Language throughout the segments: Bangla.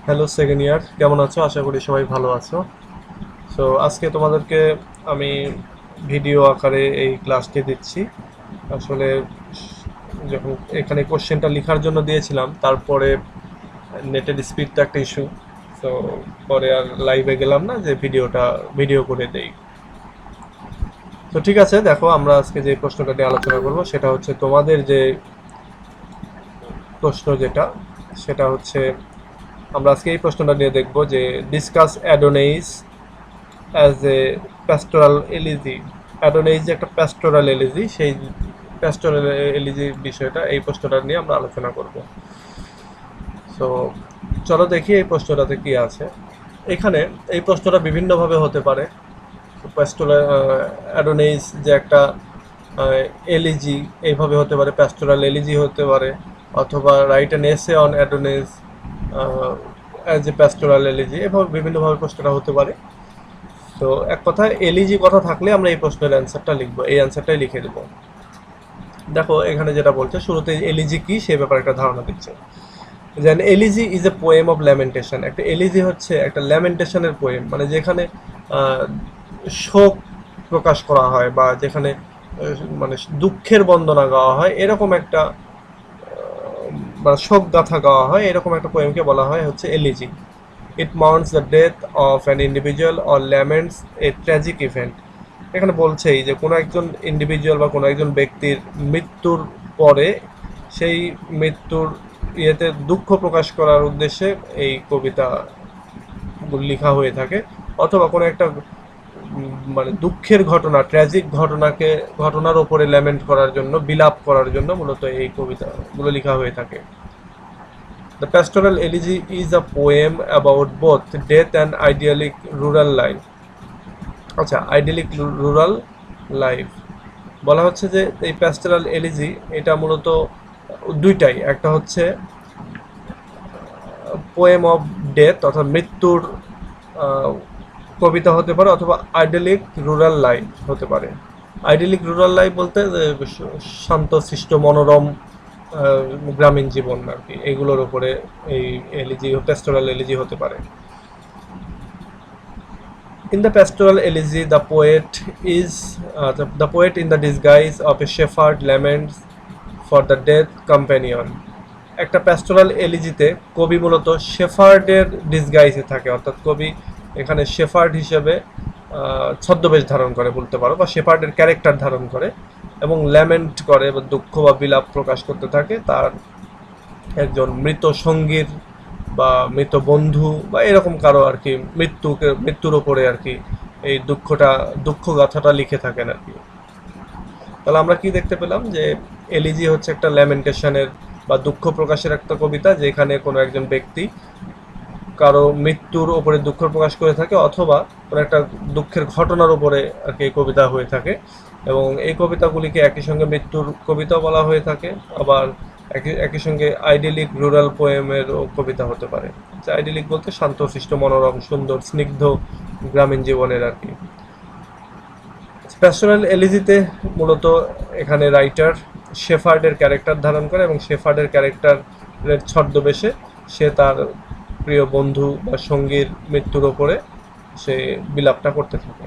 হ্যালো সেকেন্ড ইয়ার, কেমন আছো? আশা করি সবাই ভালো আছো। সো আজকে তোমাদেরকে আমি ভিডিও আকারে এই ক্লাসটি দিচ্ছি। আসলে যখন এখানে কোশ্চেনটা লেখার জন্য দিয়েছিলাম, তারপরে নেটের স্পিডটা একটা ইস্যু। সো পরে আর লাইভে গেলাম না যে ভিডিও করে দেই। তো ঠিক আছে, দেখো আমরা আজকে যে প্রশ্নটা নিয়ে আলোচনা করব সেটা হচ্ছে তোমাদের যে প্রশ্ন যেটা, সেটা হচ্ছে আমরা আজকে এই প্রশ্নটা নিয়ে দেখব যে discuss Adonais as a pastoral elegy. Adonais যে একটা প্যাস্টোরাল এলিজি, সেই প্যাস্টোরাল এলিজির বিষয়টা, এই প্রশ্নটা নিয়ে আমরা আলোচনা করব। সো চলো দেখি এই প্রশ্নটাতে কি আছে। এখানে এই প্রশ্নটা বিভিন্নভাবে হতে পারে। প্যাস্টোরাল অ্যাডোনাইজ যে একটা এলিজি, এইভাবে হতে পারে, প্যাস্টোরাল এলিজি হতে পারে, অথবা write an essay on Adonais as a pastoral elegy, এভাবে বিভিন্নভাবে প্রশ্নটা হতে পারে। তো এক কথায় এলইজি কথা থাকলে আমরা এই প্রশ্নের অ্যান্সারটা লিখবো, এই অ্যান্সারটাই লিখে দেবো। দেখো এখানে যেটা বলছে, শুরুতে এলিজি কি সে ব্যাপারে একটা ধারণা দিচ্ছে। যেন elegy is a poem of lamentation. একটা এলিজি হচ্ছে একটা ল্যামেন্টেশনের পোয়েম, মানে যেখানে আহ, শোক প্রকাশ করা হয় বা যেখানে মানে দুঃখের বন্দনা গাওয়া হয়, এরকম একটা বা শোক গাথা গাওয়া হয়, এরকম একটা পোয়েমকে বলা হয় হচ্ছে elegy. It mourns the death of an individual or laments a tragic event. এখানে বলছেই যে কোনো একজন ইন্ডিভিজুয়াল বা কোনো একজন ব্যক্তির মৃত্যুর পরে সেই মৃত্যুর ইয়েতে দুঃখ প্রকাশ করার উদ্দেশ্যে এই কবিতা লেখা হয়ে থাকে, অথবা কোনো একটা মানে দুঃখের ঘটনা, ট্র্যাজিক ঘটনার ওপরে ল্যামেন্ট করার জন্য, বিলাপ করার জন্য মূলত এই কবিতাগুলো লেখা হয়ে থাকে। The pastoral elegy is a poem about both death and idyllic rural life. আচ্ছা, আইডিয়ালিক রুরাল লাইফ বলা হচ্ছে যে এই প্যাস্টোরাল এলিজি এটা মূলত দুইটাই, একটা হচ্ছে পোয়েম অফ ডেথ অর্থাৎ মৃত্যুর আহ, কবিতা হতে পারে, অথবা আইডিয়ালিক রুরাল লাইফ হতে পারে। আইডিয়ালিক রুরাল লাইফ বলতে শান্ত শিষ্ট মনোরম গ্রামীণ জীবন আর কি, এগুলোর উপরে এই এলিজি, প্যাস্টোরাল এলিজি হতে পারে। In the pastoral elegy, the poet in the disguise of a shepherd laments for the dead companion. একটা প্যাস্টোরাল এলিজিতে কবি মূলত শেফার্ডের ডিসগাইজে থাকে, অর্থাৎ কবি এখানে শেফার্ড হিসেবে ছদ্মবেশ ধারণ করে বলতে পারো, বা শেফার্ডের ক্যারেক্টার ধারণ করে এবং ল্যামেন্ট করে বা দুঃখ বা বিলাপ প্রকাশ করতে থাকে তার একজন মৃত সঙ্গীর বা মৃত বন্ধু বা এরকম কারো আর কি মৃত্যুর ওপরে আর কি এই দুঃখ গাথাটা লিখে থাকেন আর কি। তাহলে আমরা কি দেখতে পেলাম যে এলিজি হচ্ছে একটা ল্যামেন্টেশনের বা দুঃখ প্রকাশের একটা কবিতা, যেখানে কোনো একজন ব্যক্তি কারো মৃত্যুর ওপরে দুঃখ প্রকাশ করে থাকে, অথবা কোনো একটা দুঃখের ঘটনার উপরে আর কি কবিতা হয়ে থাকে। এবং এই কবিতাগুলিকে একই সঙ্গে মৃত্যুর কবিতা বলা হয়ে থাকে, আবার একই সঙ্গে আইডিয়ালিক রুরাল পোয়েমেরও কবিতা হতে পারে। আইডিয়ালিক বলতে শান্তশিষ্ট মনোরম সুন্দর স্নিগ্ধ গ্রামীণ জীবনের আর কি। প্যাস্টোরাল এলিজিতে মূলত এখানে রাইটার শেফার্ডের ক্যারেক্টার ধারণ করে এবং শেফার্ডের ক্যারেক্টারের ছদ্মবেশে সে তার প্রিয় বন্ধু বা সঙ্গীর মৃত্যুর ওপরে সে বিলাপটা করতে থাকে।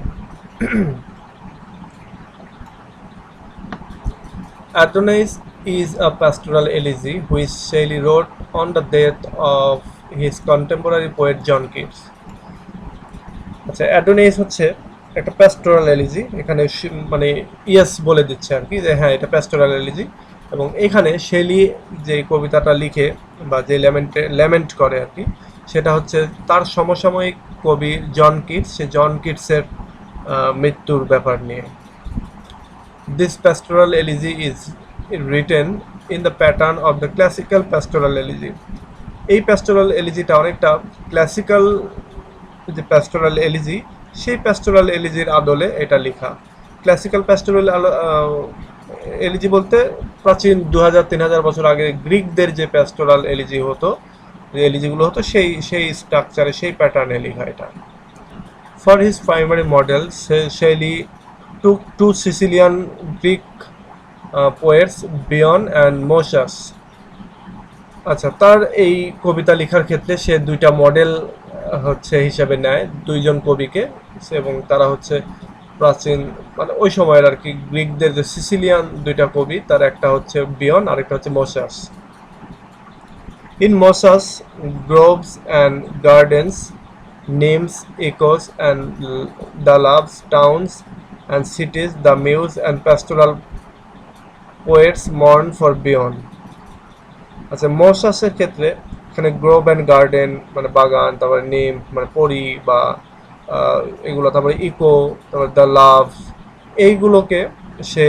Adonais is a pastoral elegy which Shelley wrote on the death of his contemporary poet John Keats. আচ্ছা, অ্যাডোনাইস হচ্ছে একটা প্যাস্টোরাল এলিজি। এখানে মানে ইয়েস বলে দিচ্ছে আর কি যে হ্যাঁ এটা প্যাস্টোরাল এলিজি। এবং এখানে শেলি যে কবিতাটা লিখে বা যে ল্যামেন্ট করে আর কি, সেটা হচ্ছে তার সমসাময়িক কবি জন কিটস, সে জন কিটসের মৃত্যুর ব্যাপার নিয়ে। This pastoral elegy is written in the pattern of the classical pastoral elegy. এই প্যাস্টোরাল এলিজিটা অনেকটা ক্লাসিক্যাল যে প্যাস্টোরাল এলিজি, সেই প্যাস্টোরাল এলিজির আদলে এটা লেখা। ক্লাসিক্যাল প্যাস্টোরাল এলিজি বলতে প্রাচীন 2000-3000 বছর আগে গ্রিকদের যে প্যাস্টোরাল এলিজি হতো, যে এলিজিগুলো হতো, সেই স্ট্রাকচারে সেই প্যাটার্নে লেখা এটা। For his primary model, Shelley took two Sicilian Greek poets, Bion and Moschus. আচ্ছা, তার এই কবিতা লেখার ক্ষেত্রে সে দুইটা মডেল হিসাবে নেয়, দুইজন কবিকে। এবং তারা হচ্ছে প্রাচীন, মানে ওই সময়ের আর কি, গ্রিকদের যে সিসিলিয়ান দুইটা কবি, তার একটা হচ্ছে বিয়ন, আরেকটা হচ্ছে Moschus. In Moschus, groves and gardens, names, echoes, and the loves, towns and cities, the muse and pastoral poets mourn for beyond. আচ্ছা, মোসাসের ক্ষেত্রে এখানে গ্রোভ অ্যান্ড গার্ডেন মানে বাগান, তারপরে নেম মানে পরি বা এগুলো, তারপরে ইকো, তারপরে দ্য লাভ, এইগুলোকে সে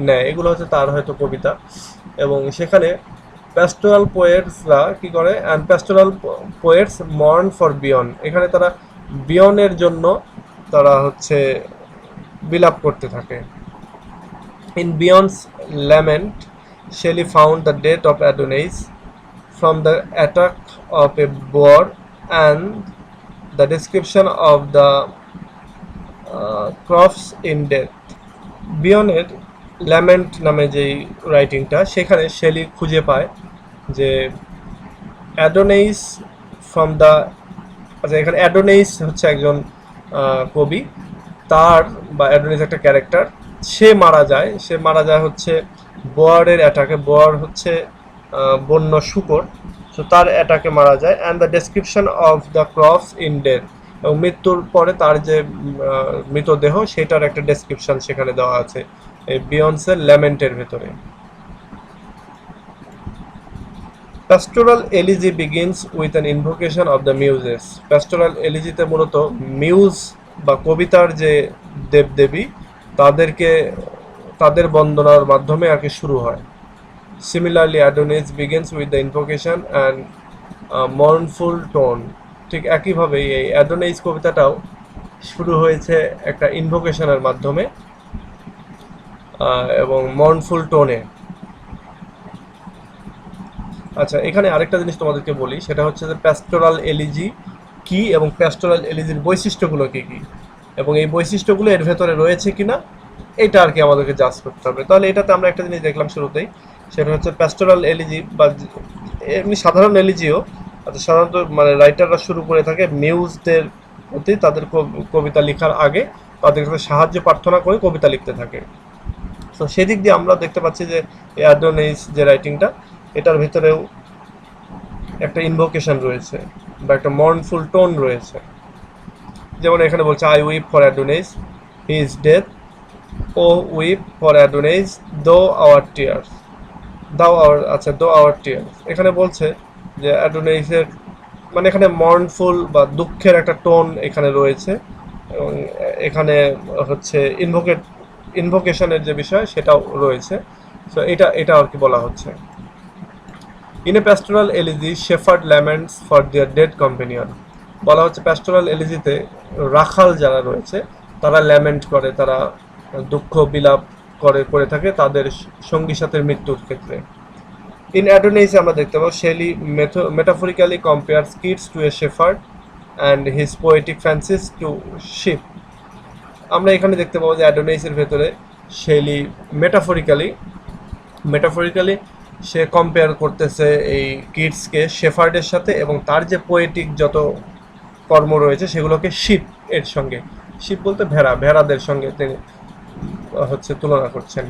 নেয়। এগুলো হচ্ছে তার হয়তো কবিতা। এবং সেখানে প্যাস্টোরাল পোয়েটসরা কি করে, and pastoral poets mourn for Bion, এখানে তারা বিয়নের জন্য তারা বিলাপ করতে থাকে। In Bion's lament, Shelley found the death of Adonis from the attack of a boar, and the description of the crops in death. বিয়নের ল্যামেন্ট নামে যেই রাইটিংটা, সেখানে শেলি খুঁজে পায় যে অ্যাডোনেইস ফ্রম দ্য, আচ্ছা এখানে অ্যাডোনেইস হচ্ছে একজন কবি, তার বা অ্যাডোনিস একটা ক্যারেক্টার, সে মারা যায় বোয়ারের অ্যাটাকে। বোয়ার হচ্ছে বন্য শূকর, সো তার অ্যাটাকে মারা যায়। And the description of the crops in death, এবং মৃত্যুর পরে তার যে মৃতদেহ, সেটার একটা ডেসক্রিপশন সেখানে দেওয়া আছে এই বিয়ন্সের ল্যামেন্টের ভেতরে। Pastoral elegy begins with an invocation of the muses. Pastoral elegyতে মূলত মিউজ বা কবিতার যে দেবদেবী, তাদেরকে তাদের বন্দনার মাধ্যমে আর কি শুরু হয়। Similarly, Adonis begins with the invocation and mournful tone. ঠিক একইভাবে এই অ্যাডোনাইস কবিতাটাও শুরু হয়েছে একটা ইনভোকেশনের মাধ্যমে এবং মর্নফুল টোনে। আচ্ছা, এখানে আরেকটা জিনিস তোমাদেরকে বলি, সেটা হচ্ছে যে প্যাস্টোরাল এলিজি কি এবং প্যাস্টোরাল এলিজির বৈশিষ্ট্যগুলো কী কী, এবং এই বৈশিষ্ট্যগুলো এর ভেতরে রয়েছে কিনা, এটা আর কি আমাদেরকে জাজ করতে হবে। তাহলে এটাতে আমরা একটা জিনিস দেখলাম শুরুতেই, সেটা হচ্ছে প্যাস্টোরাল এলিজি বা এমনি সাধারণ এলিজিও। আচ্ছা, সাধারণত মানে রাইটাররা শুরু করে থাকে মিউজদের প্রতি, তাদের কবিতা লেখার আগে তাদের কাছে সাহায্য প্রার্থনা করে কবিতা লিখতে থাকে। তো সেদিক দিয়ে আমরা দেখতে পাচ্ছি যে অ্যাডোনিস যে রাইটিংটা, এটার ভিতরেও একটা ইনভোকেশন রয়েছে বা একটা মর্নফুল টোন রয়েছে। যেমন এখানে বলছে, I weep for Adonais, he is death, O weep for Adonais, though our tears, though our tears. এখানে বলছে যে অ্যাডোনিসের, মানে এখানে মর্নফুল বা দুঃখের একটা টোন এখানে রয়েছে, এবং এখানে ইনভোকেশনের যে বিষয় সেটাও রয়েছে। সো এটা আর কি বলা হচ্ছে। In a pastoral elegy, shepherd laments for their dead companion. বলা হচ্ছে প্যাস্টোরাল এলিজিতে রাখাল যারা রয়েছে তারা ল্যামেন্ট করে, তারা দুঃখ বিলাপ করে থাকে তাদের সঙ্গী সাথের মৃত্যুর ক্ষেত্রে। ইন অ্যাডোনিস আমরা দেখতে পাবো Shelley metaphorically compares Keats to a shepherd and his poetic fancies to sheep. আমরা এখানে দেখতে পাবো যে অ্যাডোনিসের ভেতরে শেলি মেটাফরিক্যালি সে কম্পেয়ার করতেছে এই কিডসকে শেফার্ডের সাথে, এবং তার যে পোয়েটিক যত কর্ম রয়েছে সেগুলোকে শিপ এর সঙ্গে, শিপ বলতে ভেড়াদের সঙ্গে তিনি তুলনা করছেন।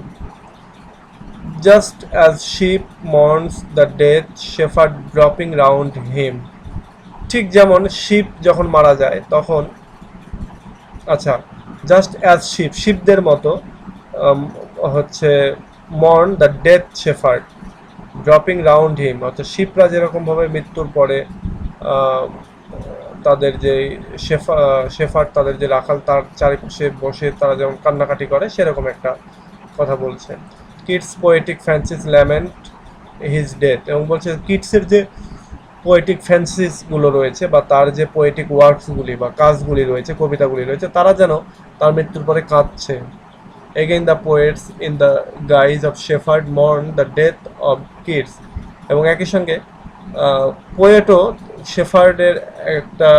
Just as sheep mourns the death, shepherd dropping round him. ঠিক যেমন শিপ যখন মারা যায় তখন, আচ্ছা, জাস্ট অ্যাজ শিপদের মতো mourn the death shepherd dropping round him, অর্থাৎ শিপরা যেরকমভাবে মৃত্যুর পরে তাদের যে শেফার্ড তাদের যে রাখাল তার চারিপাশে বসে তারা যেমন কান্নাকাটি করে, সেরকম একটা কথা বলছে। Keats poetic fancies lament his death, এবং বলছে কিডসের যে পোয়েটিক ফ্যান্সিসগুলো রয়েছে বা তার যে পোয়েটিক ওয়ার্কসগুলি বা কাজগুলি রয়েছে, কবিতাগুলি রয়েছে, তারা যেন তার মৃত্যুর পরে কাঁদছে। Again the poets in the guise of shepherd mourn the death of kids, এবং একই সঙ্গে পোয়েটও শেফার্ডের একটা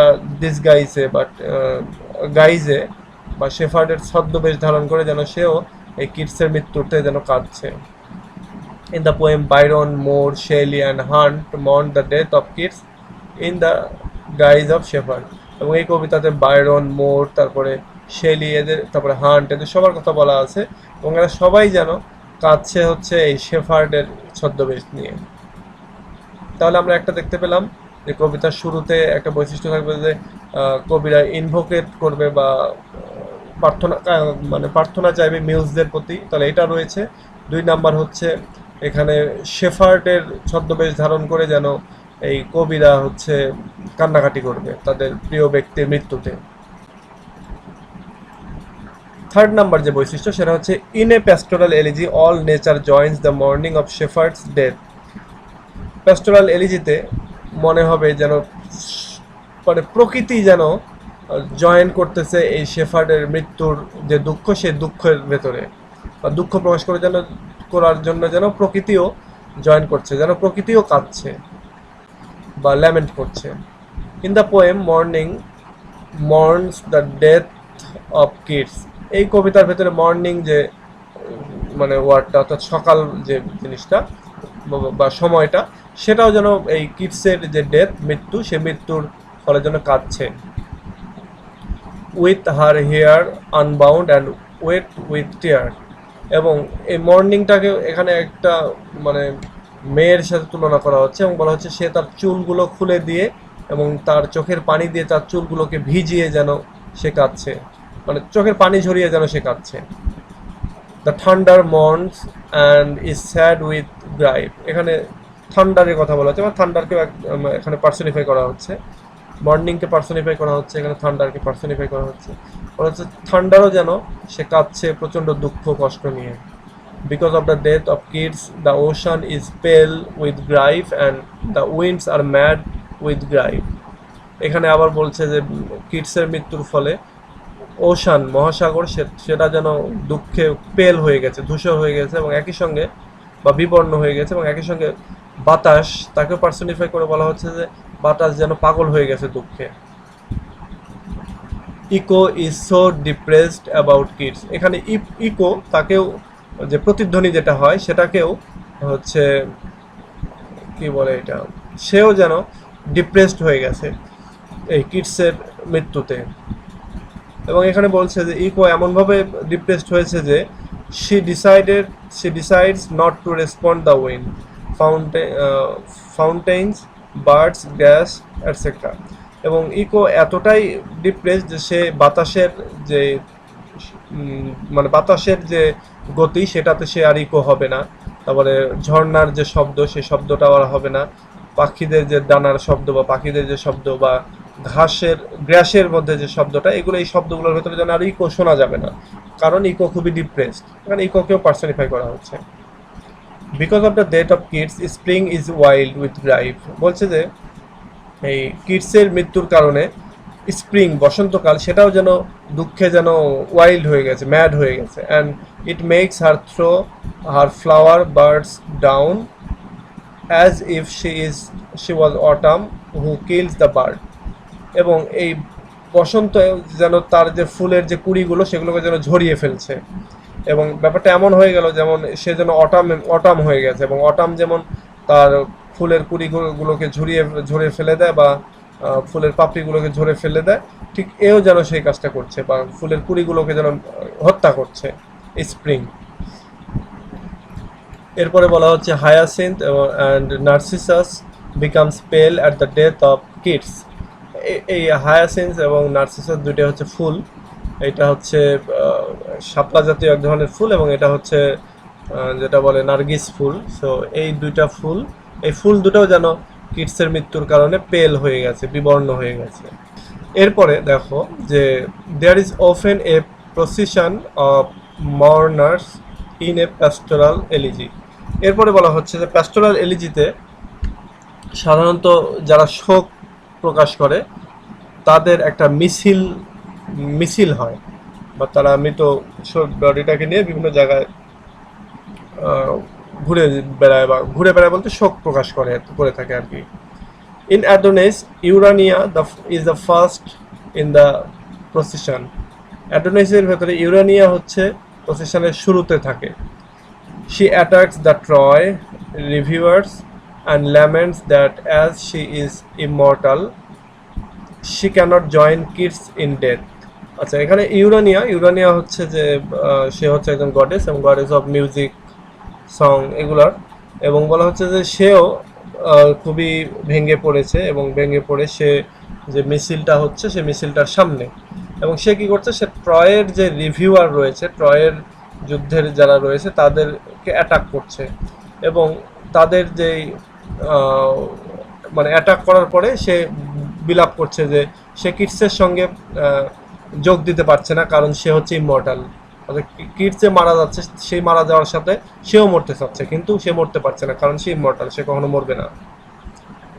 ডিসগাইজে বা গাইজে বা শেফার্ডের ছদ্মবেশ ধারণ করে যেন সেও এই কিডসের মৃত্যুতে যেন কাঁদছে। In the poem, Byron, Moore, Shelley and Hunt mourn the death of kids in the guise of shepherd. এবং এই কবিতাতে বায়রন, মোর, তারপরে শেলি, এদের, তারপরে হান্ট, এদের সবার কথা বলা আছে এবং এরা সবাই যেন কাঁদছে হচ্ছে এই শেফার্ডের ছদ্মবেশ নিয়ে। তাহলে আমরা একটা দেখতে পেলাম যে কবিতার শুরুতে একটা বৈশিষ্ট্য থাকবে যে কবিরা ইনভোকেট করবে বা প্রার্থনা, মানে প্রার্থনা চাইবে মিউজদের প্রতি, তাহলে এটা রয়েছে। 2 নাম্বার হচ্ছে এখানে শেফার্ডের ছদ্মবেশ ধারণ করে যেন এই কবিরা হচ্ছে কান্নাকাটি করবে তাদের প্রিয় ব্যক্তির মৃত্যুতে। 3rd নাম্বার যে বৈশিষ্ট্য সেটা হচ্ছে in a pastoral elegy all nature joins the mourning of shepherd's death. Pastoral এলিজিতে মনে হবে যেন মানে প্রকৃতি যেন জয়েন করতেছে এই শেফার্ডের মৃত্যুর যে দুঃখ, সেই দুঃখের ভেতরে বা দুঃখ প্রকাশ করে যেন করার জন্য যেন প্রকৃতিও জয়েন করছে, যেন প্রকৃতিও কাঁদছে বা ল্যামেন্ট করছে। In the poem mourning mourns the death of Keats, এই কবিতার ভেতরে মর্নিং যে মানে ওয়ার্ডটা অর্থাৎ সকাল যে জিনিসটা বা সময়টা, সেটাও যেন এই কিডসের যে ডেথ মৃত্যু, সে মৃত্যুর ফলে যেন কাঁদছে। With her hair unbound and wet with tear, এবং এই মর্নিংটাকে এখানে একটা মানে মেয়ের সাথে তুলনা করা হচ্ছে এবং বলা হচ্ছে সে তার চুলগুলো খুলে দিয়ে এবং তার চোখের পানি দিয়ে তার চুলগুলোকে ভিজিয়ে যেন সে কাঁদছে, মানে চোখের পানি ঝরিয়ে যেন সে কাঁদছে। The thunder mourns and is sad with grief, এখানে থান্ডারের কথা বলা হচ্ছে, মানে থান্ডারকে এখানে পার্সনিফাই করা হচ্ছে, মর্নিংকে পার্সনিফাই করা হচ্ছে, এখানে থান্ডারকে পার্সনিফাই করা হচ্ছে। বলা হচ্ছে থান্ডারও যেন সে কাঁদছে প্রচণ্ড দুঃখ কষ্ট নিয়ে। Because of the death of Keats the ocean is pale with grief and the winds are mad with grief. এখানে আবার বলছে যে কিডসের মৃত্যুর ফলে ওশান মহাসাগর সেটা যেন দুঃখে পেল হয়ে গেছে, ধূসর হয়ে গেছে এবং একই সঙ্গে বা বিবর্ণ হয়ে গেছে, এবং একই সঙ্গে বাতাস, তাকেও পার্সনিফাই করে বলা হচ্ছে যে বাতাস যেন পাগল হয়ে গেছে দুঃখে। Echo is so depressed about Keats, এখানে ইকো তাকেও যে প্রতিধ্বনি যেটা হয় সেটাকেও হচ্ছে কি বলে এটা, সেও যেন ডিপ্রেসড হয়ে গেছে এই কিডসের মৃত্যুতে। এবং এখানে বলছে যে ইকো এমনভাবে ডিপ্রেসড হয়েছে যে she decides not to respond the wind, fountains, birds, gas, etc. এবং ইকো এতটাই ডিপ্রেসড যে সে বাতাসের যে মানে বাতাসের যে গতি সেটাতে সে আর ইকো হবে না, তারপরে ঝর্ণার যে শব্দ সেই শব্দটা আর হবে না, পাখিদের যে ডানার শব্দ বা পাখিদের যে শব্দ বা গ্রাসের মধ্যে যে শব্দটা, এগুলো এই শব্দগুলোর ভেতরে যেন আর ইকো শোনা যাবে না, কারণ ইকো খুবই ডিপ্রেসড। এখানে ইকোকেও পার্সনিফাই করা হচ্ছে। Because of the death of Keats spring is wild with grief, বলছে যে এই কিডসের মৃত্যুর কারণে স্প্রিং বসন্তকাল সেটাও যেন দুঃখে যেন ওয়াইল্ড হয়ে গেছে, ম্যাড হয়ে গেছে। And it makes her throw her flower birds down as if she was autumn who kills the bird, এবং এই বসন্ত যেন তার যে ফুলের যে কুড়িগুলো সেগুলোকে যেন ঝরিয়ে ফেলছে, এবং ব্যাপারটা এমন হয়ে গেল যেমন সে যেন অটাম হয়ে গেছে, এবং অটাম যেমন তার ফুলের কুড়িগুলোকে ঝরে ফেলে দেয় বা ফুলের পাপড়িগুলোকে ঝরে ফেলে দেয়, ঠিক এও যেন সেই কাজটা করছে বা ফুলের কুড়িগুলোকে যেন হত্যা করছে স্প্রিং। এরপরে বলা হচ্ছে hyacinth and narcissus becomes pale at the death of Keats. এই হায়াসিন্থ এবং নার্সিসাস দুইটা হচ্ছে ফুল, এটা হচ্ছে শাপলা জাতীয় এক ধরনের ফুল এবং এটা হচ্ছে যেটা বলে নার্গিস ফুল। সো এই দুইটা ফুল, এই ফুল দুটাও যেন কিডসের মৃত্যুর কারণে পেল হয়ে গেছে, বিবর্ণ হয়ে গেছে। এরপরে দেখো যে there is often a procession of mourners in a pastoral elegy. এরপরে বলা হচ্ছে যে প্যাস্টোরাল এলিজিতে সাধারণত যারা শোক প্রকাশ করে তাদের একটা মিছিল হয় বা তারা মৃত বডিটাকে নিয়ে বিভিন্ন জায়গায় ঘুরে বেড়ায় বলতে শোক প্রকাশ করে থাকে আর কি। In Adonais Urania is the first in the procession. অ্যাডোনাইসের ভেতরে ইউরানিয়া হচ্ছে প্রসেশনের শুরুতে থাকে। She attacks the Troy reviewers and laments that as she is immortal, she cannot join kids in death. আচ্ছা, এখানে ইউরানিয়া হচ্ছে যে সে হচ্ছে একজন গডেস এবং গডেস অফ মিউজিক, সং এগুলার, এবং বলা হচ্ছে যে সেও খুবই ভেঙে পড়েছে এবং ভেঙে পড়ে সে যে মিছিলটা হচ্ছে সে মিছিলটার সামনে, এবং সে কি করছে, সে ট্রয়ের যে রিভিউয়ার রয়েছে, ট্রয়ের যুদ্ধের যারা রয়েছে তাদেরকে অ্যাটাক করছে, এবং তাদের যেই আহ, মানে অ্যাটাক করার পরে সে বিলাপ করছে যে সে কিডসের সঙ্গে যোগ দিতে পারছে না, কারণ সে হচ্ছে ইমমর্টাল। অর্থাৎ কিডস যে মারা যাচ্ছে, সেই মারা যাওয়ার সাথে সেও মরতে চাচ্ছে, কিন্তু সে মরতে পারছে না কারণ সে ইমমর্টাল, সে কখনো মরবে না।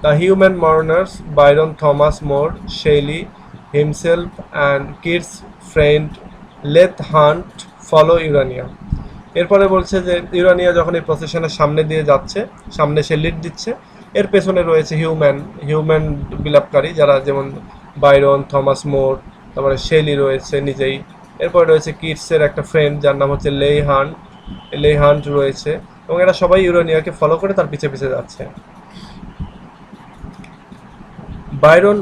The human mourners, Byron Thomas Moore, Shelley himself and Keats friend Leigh Hunt follow Urania. এরপরে বলছে যে ইউরানিয়া যখন এই প্রসেশনের সামনে দিয়ে যাচ্ছে, সামনে সে লিড দিচ্ছে, এর পেছনে রয়েছে হিউম্যান বিলাপকারী যারা, যেমন বাইরন, থমাস মোর, তারপরে শেলি রয়েছে নিজেই, এরপরে রয়েছে কিডসের একটা ফ্রেন্ড যার নাম হচ্ছে লেই হান্ট রয়েছে, এবং এরা সবাই ইউরানিয়াকে ফলো করে তার পিছে পিছে যাচ্ছে। Byron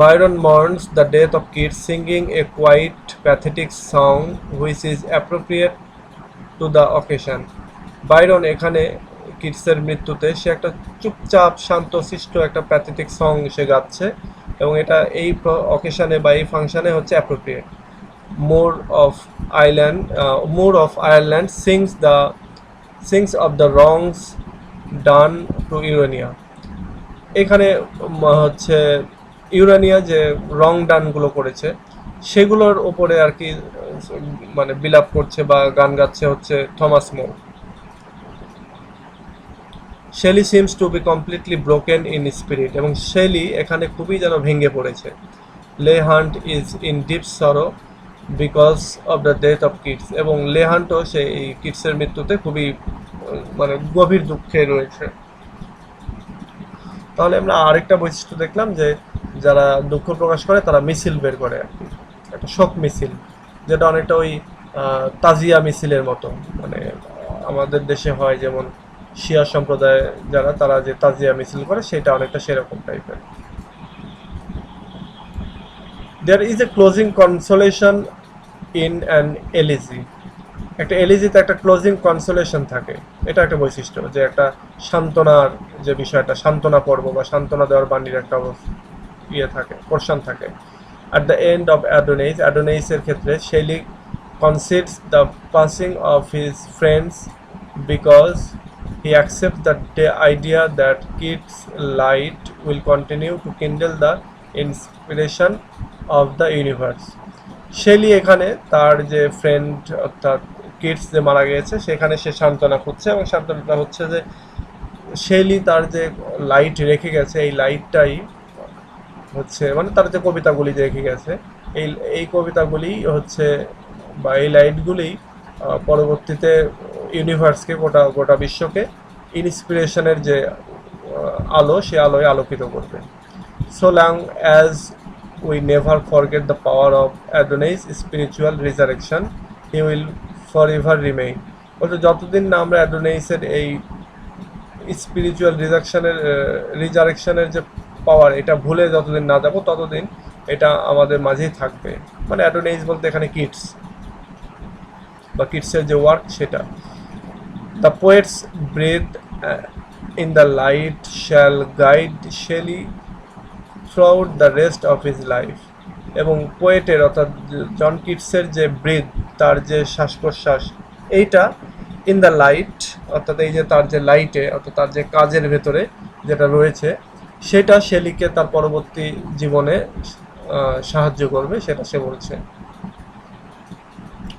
Byron mourns the death of kids, singing a quite pathetic song which is appropriate to the occasion. Byron এখানে কিডসের মৃত্যুতে সে একটা চুপচাপ শান্তশিষ্ট একটা প্যাথেটিক সং সে গাচ্ছে, এবং এটা এই অকেশনে বা এই ফাংশনে হচ্ছে appropriate. Moore of Ireland sings of the wrongs done to Urania. এখানে হচ্ছে ইউরানিয়া যে রং ডানগুলো করেছে সেগুলোর ওপরে আর কি মানে বিলাপ করছে বা গান গাচ্ছে হচ্ছে Thomas Moore. Shelley seems to be completely broken in spirit, এবং শেলি এখানে খুবই যেন ভেঙে পড়েছে। Leigh Hunt is in deep sorrow because of the death of Keats, এবং লে হান্টও সেই কিডসের মৃত্যুতে খুবই মানে গভীর দুঃখে রয়েছে। তাহলে আমরা আরেকটা বৈশিষ্ট্য দেখলাম যে যারা দুঃখ প্রকাশ করে তারা মিছিল বের করে আর কি, একটা শোক মিছিল, যেটা অনেকটা ওই তাজিয়া মিছিলের মতো, মানে আমাদের দেশে হয় যেমন শিয়া সম্প্রদায় যারা, তারা যে তাজিয়া মিছিল করে সেটা অনেকটা সেরকম টাইপের। There is a closing consolation in an elegy. একটা এলিজিতে একটা ক্লোজিং কনসোলেশন থাকে, এটা একটা বৈশিষ্ট্য, যে একটা সান্ত্বনার যে বিষয়টা, সান্ত্বনা পর্ব বা সান্ত্বনা দেওয়ার বাণীর একটা ইয়ে থাকে, পোর্শন থাকে। অ্যাট দ্য এন্ড অফ অ্যাডোনেইসের ক্ষেত্রে Shelley concedes the passing of his friends because he accept the idea that Keats light will continue to kindle the inspiration of the universe. Shelley এখানে তার যে ফ্রেন্ড অর্থাৎ কিডস যে মারা গিয়েছে সেখানে সে সান্ত্বনা খুঁজছে, এবং সান্ত্বনাটা হচ্ছে যে শেলি তার যে লাইট রেখে গেছে, এই লাইটটাই হচ্ছে মানে তার যে কবিতাগুলি রেখে গেছে, এই কবিতাগুলি হচ্ছে বা এই লাইটগুলি পরবর্তীতে ইউনিভার্সকে, গোটা বিশ্বকে ইন্সপিরেশনের যে আলো, সে আলোয় আলোকিত করবে। So long as we never forget the power of Adonai's spiritual resurrection, he will forever remain. বলতে যতদিন না আমরা অ্যাডোনাইসের এই স্পিরিচুয়াল রিজারেকশনের যে পাওয়ার, এটা ভুলে যতদিন না যাব ততদিন এটা আমাদের মাঝেই থাকবে। মানে অ্যাডোনাইস বলতে এখানে কিডস বা কিডসের যে ওয়ার্ক সেটা। The poet's breath in the light shall guide Shelley throughout the rest of his life, এবং পোয়েটের অর্থাৎ জন কিটসের যে ব্রিথ, তার যে শ্বাস প্রশ্বাস, এইটা ইন দ্য লাইট অর্থাৎ এই যে তার যে লাইটে অর্থাৎ তার যে কাজের ভেতরে যেটা রয়েছে সেটা শেলিকে তার পরবর্তী জীবনে সাহায্য করবে, সেটা সে বলছে,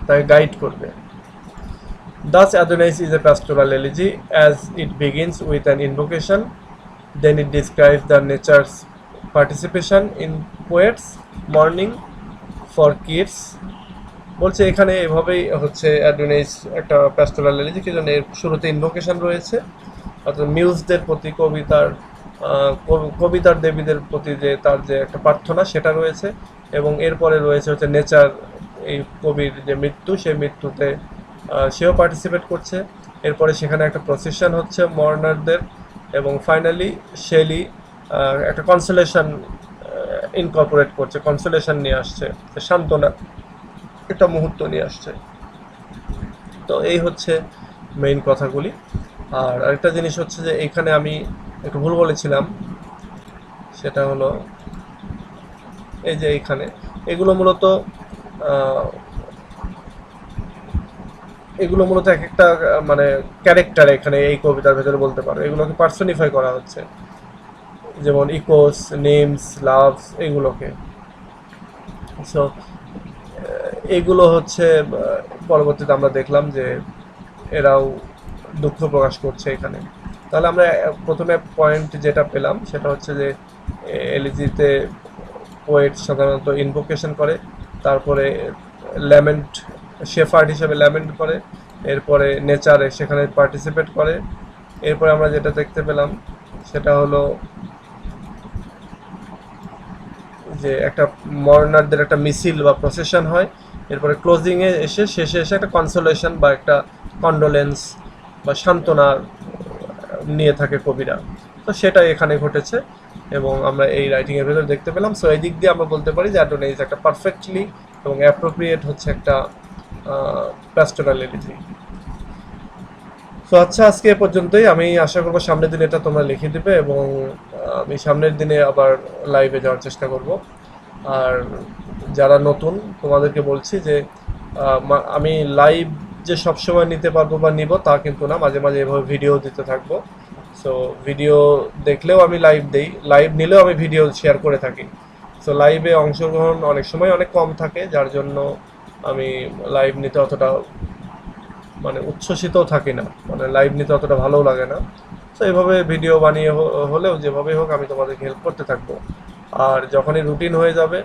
তাকে গাইড করবে। Thus Adonais is a pastoral elegy as it begins with an invocation, then it describes the nature's participation in poets mourning for kids। বলছে এখানে এভাবেই হচ্ছে অ্যাডোনাইস একটা প্যাস্টোরাল এলিজি, কি জন্য এর শুরুতে ইনভোকেশন রয়েছে অর্থাৎ মিউজদের প্রতি, কবিতার দেবীদের প্রতি যে তার যে একটা প্রার্থনা সেটা রয়েছে, এবং এরপরে রয়েছে হচ্ছে নেচার, এই কবির যে মৃত্যু, সেই মৃত্যুতে সেও পার্টিসিপেট করছে, এরপরে সেখানে একটা প্রসেশন হচ্ছে মর্নারদের, এবং ফাইনালি শেলি একটা কনসোলেশন ইনকর্পোরেট করছে, কনসোলেশন নিয়ে আসছে, সান্ত্বনা একটা মুহূর্ত নিয়ে আসছে। তো এই হচ্ছে মেইন কথাগুলি। আর আরেকটা জিনিস হচ্ছে যে এখানে আমি একটু ভুল বলেছিলাম, সেটা হলো এই যে এইখানে এগুলো মূলত আহ, এগুলো মূলত এক একটা মানে ক্যারেক্টার এখানে এই কবিতার ভেতরে বলতে পারো, এগুলোকে পার্সোনিফাই করা হচ্ছে, যেমন ইকোস, নেমস, লাভস, এগুলোকে। সো এগুলো হচ্ছে পরবর্তীতে আমরা দেখলাম যে এরাও দুঃখ প্রকাশ করছে এখানে। তাহলে আমরা প্রথমে পয়েন্ট যেটা পেলাম সেটা হচ্ছে যে এলিজিতে পোয়েট সাধারণত ইনভোকেশন করে, তারপরে ল্যামেন্ট, শেফার্ড হিসেবে ল্যামেন্ট করে, এরপরে নেচারে সেখানে পার্টিসিপেট করে। এরপরে আমরা যেটা দেখতে পেলাম সেটা হলো যে একটা মর্নারদের একটা মিছিল বা প্রসেশন হয়, এরপরে ক্লোজিংয়ে এসে শেষে এসে একটা কনসোলেশন বা একটা কন্ডোলেন্স বা সান্ত্বনা নিয়ে থাকে কবিরা। তো সেটাই এখানে ঘটেছে এবং আমরা এই রাইটিংয়ের ভেতরে দেখতে পেলাম। সো এই দিক দিয়ে আমরা বলতে পারি যে অ্যাডোনাইজ একটা পারফেক্টলি এবং অ্যাপ্রোপ্রিয়েট হচ্ছে একটা প্যাস্টোরাল এলিজি। তো আচ্ছা, আজকে এ পর্যন্তই। আমি আশা করবো সামনের দিনে এটা তোমরা লিখে দিবে এবং আমি সামনের দিনে আবার লাইভে যাওয়ার চেষ্টা করব। আর যারা নতুন তোমাদেরকে বলছি যে আমি লাইভ যে সবসময় নিতে পারবো বা নিব তা কিন্তু না, মাঝে মাঝে এভাবে ভিডিও দিতে থাকবো। সো ভিডিও দেখলেও আমি লাইভ দেই, লাইভ নিলেও আমি ভিডিও শেয়ার করে থাকি। সো লাইভে অংশগ্রহণ অনেক সময় অনেক কম থাকে, যার জন্য আমি লাইভ নিতে অতটা মানে উচ্ছ্বসিতও থাকি না, মানে লাইভ নিতে অতটা ভালোও লাগে না। তো এইভাবে ভিডিও বানিয়ে হলেও যেভাবেই হোক আমি তোমাদেরকে হেল্প করতে থাকবো। আর যখনই রুটিন হয়ে যাবে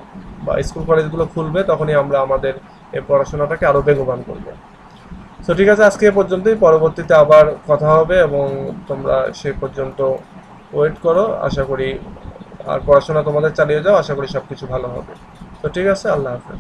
বা স্কুল কলেজগুলো খুলবে তখনই আমরা আমাদের এই পড়াশোনাটাকে আরও বেগবান করবো। তো ঠিক আছে, আজকে এ পর্যন্তই। পরবর্তীতে আবার কথা হবে এবং তোমরা সে পর্যন্ত ওয়েট করো। আশা করি আর পড়াশোনা তোমাদের চালিয়ে যাও, আশা করি সব কিছু ভালো হবে। তো ঠিক আছে, আল্লাহ হাফেজ।